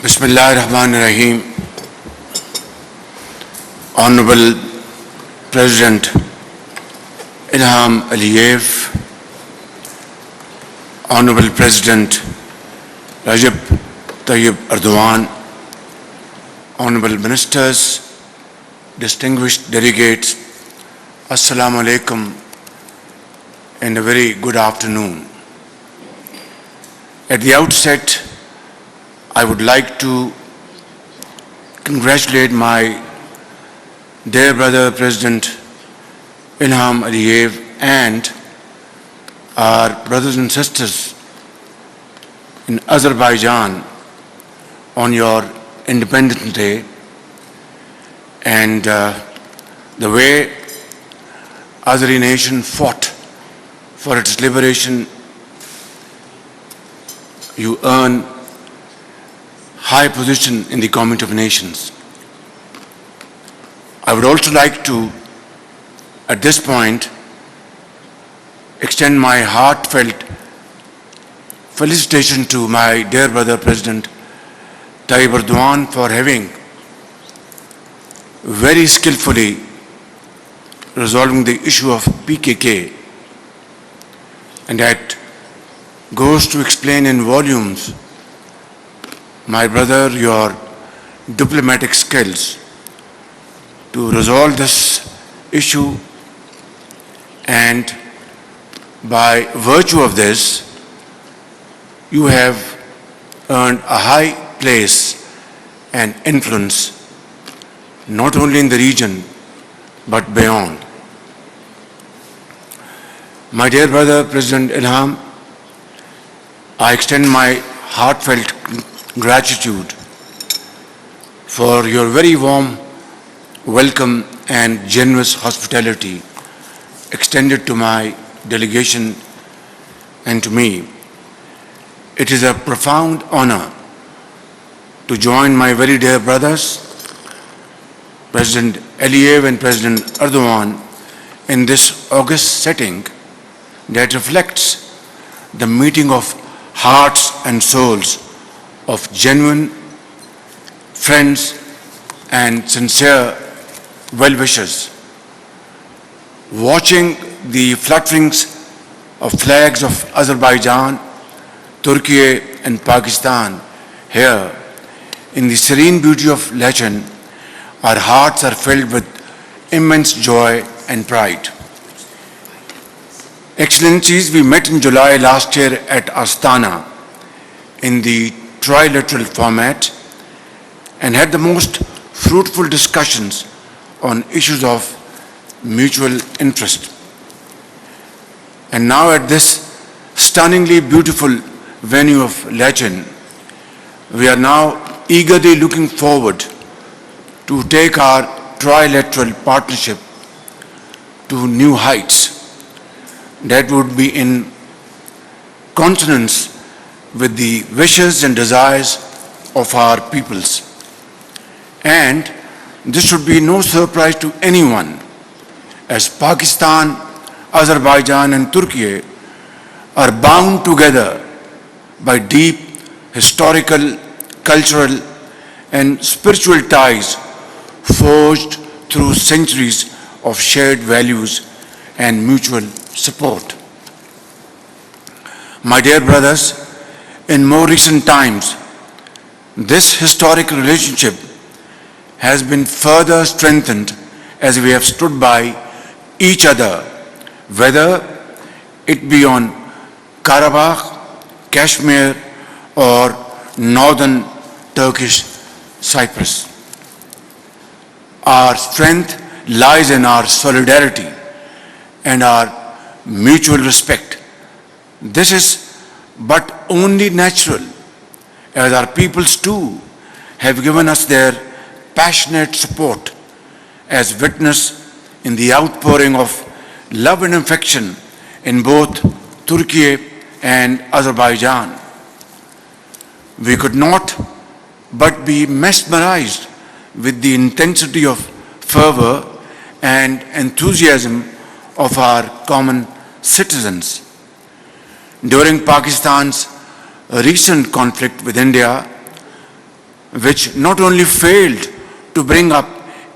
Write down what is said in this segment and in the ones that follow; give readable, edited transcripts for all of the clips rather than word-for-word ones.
Bismillahirrahmanirrahim. Honorable President Ilham Aliyev, Honorable President Recep Tayyip Erdogan, Honorable Ministers, distinguished delegates, Assalamu alaikum and a very good afternoon. At the outset, I would like to congratulate my dear brother President Ilham Aliyev and our brothers and sisters in Azerbaijan on your Independence Day, and the way Azeri nation fought for its liberation. You earn high position in the Community of Nations. I would also like to, at this point, extend my heartfelt felicitation to my dear brother President Tayyip Erdogan for having very skillfully resolving the issue of PKK, and that goes to explain in volumes, my brother, your diplomatic skills to resolve this issue, and by virtue of this, you have earned a high place and influence not only in the region but beyond. My dear brother President Ilham, I extend my heartfelt gratitude for your very warm welcome and generous hospitality extended to my delegation and to me. It is a profound honor to join my very dear brothers, President Aliyev and President Erdogan, in this august setting that reflects the meeting of hearts and souls of genuine friends and sincere well-wishers. Watching the flutterings of flags of Azerbaijan, Turkey and Pakistan here in the serene beauty of Lachen, our hearts are filled with immense joy and pride. Excellencies, we met in July last year at Astana in the trilateral format and had the most fruitful discussions on issues of mutual interest. And now at this stunningly beautiful venue of Lachen, we are now eagerly looking forward to take our trilateral partnership to new heights that would be in consonance with the wishes and desires of our peoples. And this should be no surprise to anyone, as Pakistan, Azerbaijan and Turkey are bound together by deep historical, cultural and spiritual ties forged through centuries of shared values and mutual support. My dear brothers, in more recent times, this historic relationship has been further strengthened as we have stood by each other, whether it be on Karabakh, Kashmir or northern Turkish Cyprus. Our strength lies in our solidarity and our mutual respect. This is but only natural, as our peoples too have given us their passionate support, as witnessed in the outpouring of love and affection in both Turkey and Azerbaijan. We could not but be mesmerized with the intensity of fervor and enthusiasm of our common citizens. During Pakistan's recent conflict with India, which not only failed to bring up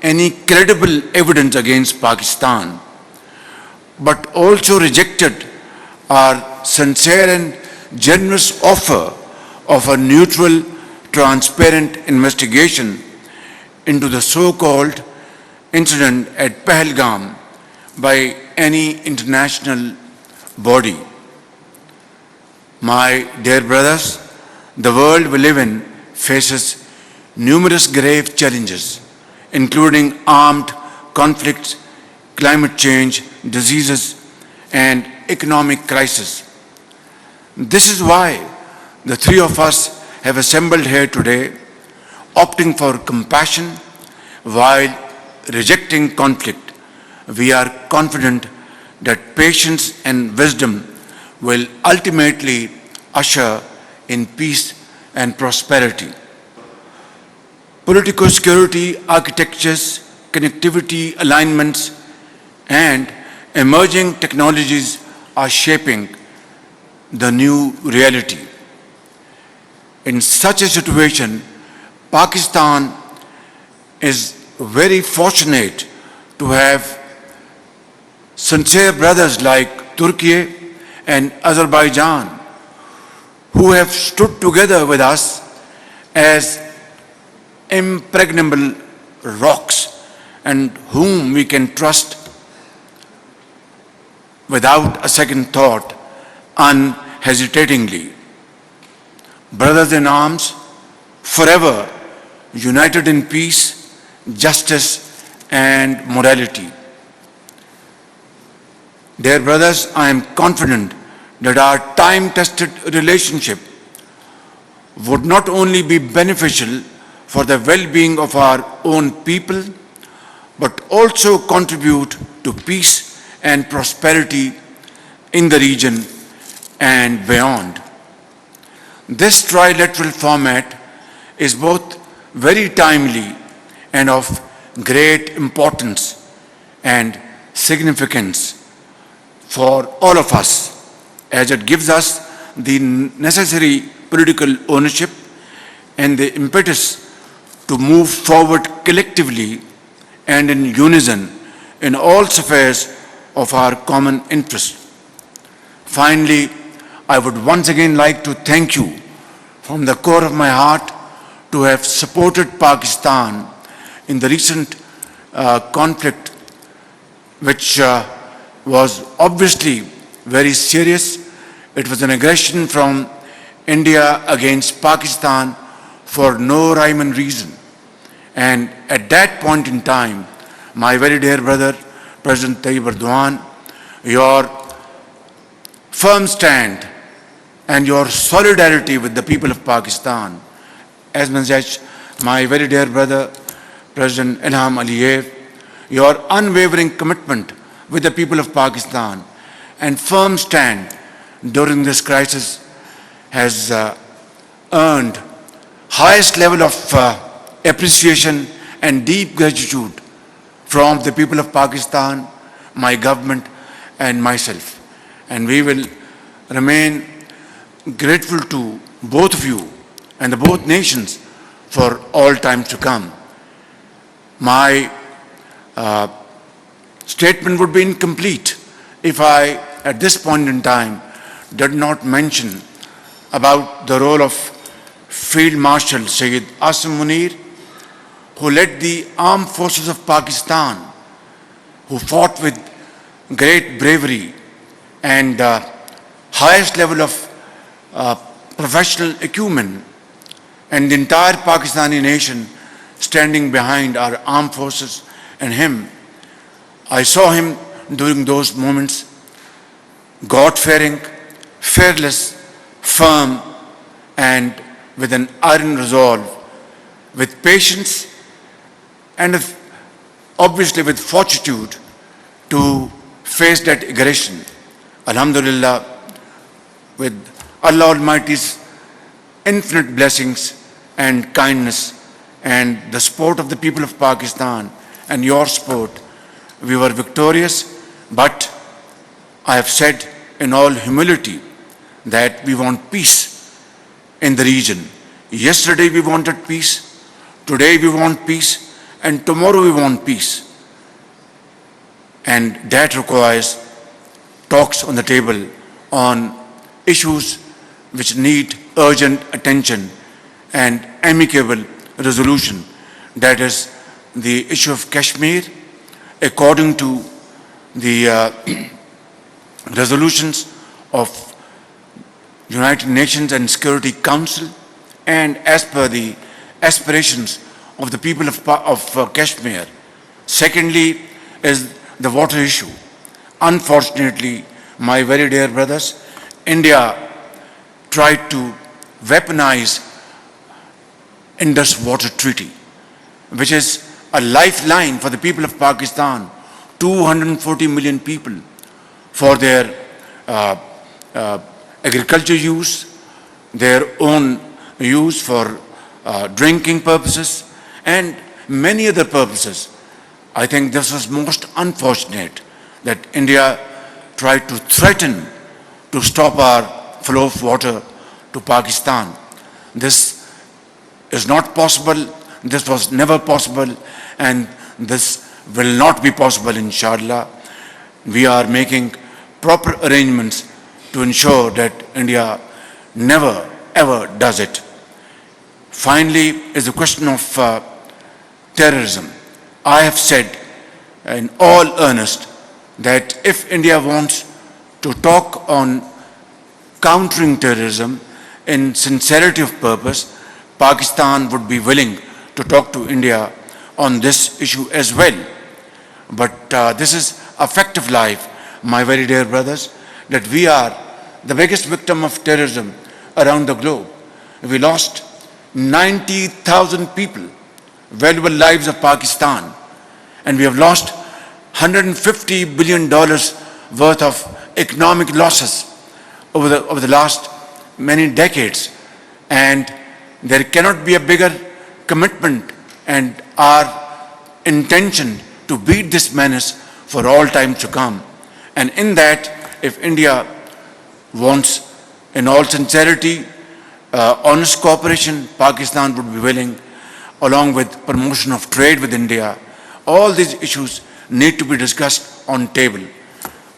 any credible evidence against Pakistan, but also rejected our sincere and generous offer of a neutral, transparent investigation into the so-called incident at Pahalgam by any international body. My dear brothers, the world we live in faces numerous grave challenges, including armed conflicts, climate change, diseases, and economic crisis. This is why the three of us have assembled here today, opting for compassion while rejecting conflict. We are confident that patience and wisdom will ultimately usher in peace and prosperity. Political security architectures, connectivity alignments, and emerging technologies are shaping the new reality. In such a situation, Pakistan is very fortunate to have sincere brothers like Turkey and Azerbaijan, who have stood together with us as impregnable rocks and whom we can trust without a second thought, unhesitatingly. Brothers in arms, forever united in peace, justice, and morality. Dear brothers, I am confident that our time-tested relationship would not only be beneficial for the well-being of our own people, but also contribute to peace and prosperity in the region and beyond. This trilateral format is both very timely and of great importance and significance for all of us, as it gives us the necessary political ownership and the impetus to move forward collectively and in unison in all spheres of our common interest. Finally, I would once again like to thank you from the core of my heart to have supported Pakistan in the recent conflict, which was obviously very serious. It was an aggression from India against Pakistan for no rhyme and reason. And at that point in time, my very dear brother, President Tayyip Erdogan, your firm stand and your solidarity with the people of Pakistan, as much as my very dear brother, President Ilham Aliyev, your unwavering commitment with the people of Pakistan and firm stand during this crisis has earned highest level of appreciation and deep gratitude from the people of Pakistan, my government, and myself. And we will remain grateful to both of you and the both nations for all time to come. My statement would be incomplete if I, at this point in time, did not mention about the role of Field Marshal Sayyid Asim Munir, who led the armed forces of Pakistan, who fought with great bravery and highest level of professional acumen, and the entire Pakistani nation standing behind our armed forces and him. I saw him during those moments, God-fearing, fearless, firm, and with an iron resolve, with patience, and obviously with fortitude to face that aggression. Alhamdulillah, with Allah Almighty's infinite blessings and kindness and the support of the people of Pakistan and your support, we were victorious. But I have said in all humility that we want peace in the region. Yesterday we wanted peace, Today we want peace and tomorrow we want peace. And that requires talks on the table on issues which need urgent attention and amicable resolution. That is the issue of Kashmir, according to the resolutions of United Nations and Security Council, and as per the aspirations of the people of Kashmir. Secondly is the water issue. Unfortunately, my very dear brothers, India tried to weaponize Indus Water Treaty, which is a lifeline for the people of Pakistan, 240 million people, for their agriculture use, their own use for drinking purposes, and many other purposes. I think this was most unfortunate that India tried to threaten to stop our flow of water to Pakistan. This is not possible, this was never possible, and this will not be possible, inshallah. We are making proper arrangements to ensure that India never ever does it. Finally is the question of terrorism. I have said in all earnest that if India wants to talk on countering terrorism in sincerity of purpose, Pakistan would be willing to talk to India on this issue as well. But this is a fact of life, my very dear brothers, that we are the biggest victim of terrorism around the globe. We lost 90,000 people, valuable lives of Pakistan, and we have lost $150 billion worth of economic losses over the last many decades. And there cannot be a bigger commitment and our intention to beat this menace for all time to come. And in that, if India wants, in all sincerity, honest cooperation, Pakistan would be willing, along with promotion of trade with India. All these issues need to be discussed on table.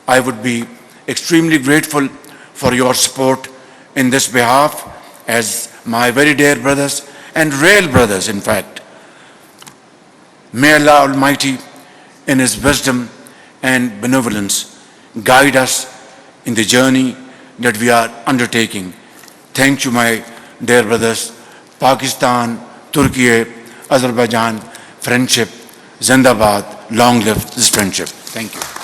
I would be extremely grateful for your support in this behalf, as my very dear brothers and real brothers, in fact. May Allah Almighty, in His wisdom and benevolence, guide us in the journey that we are undertaking. Thank you, my dear brothers. Pakistan, Turkey, Azerbaijan, friendship, Zindabad, long live this friendship. Thank you.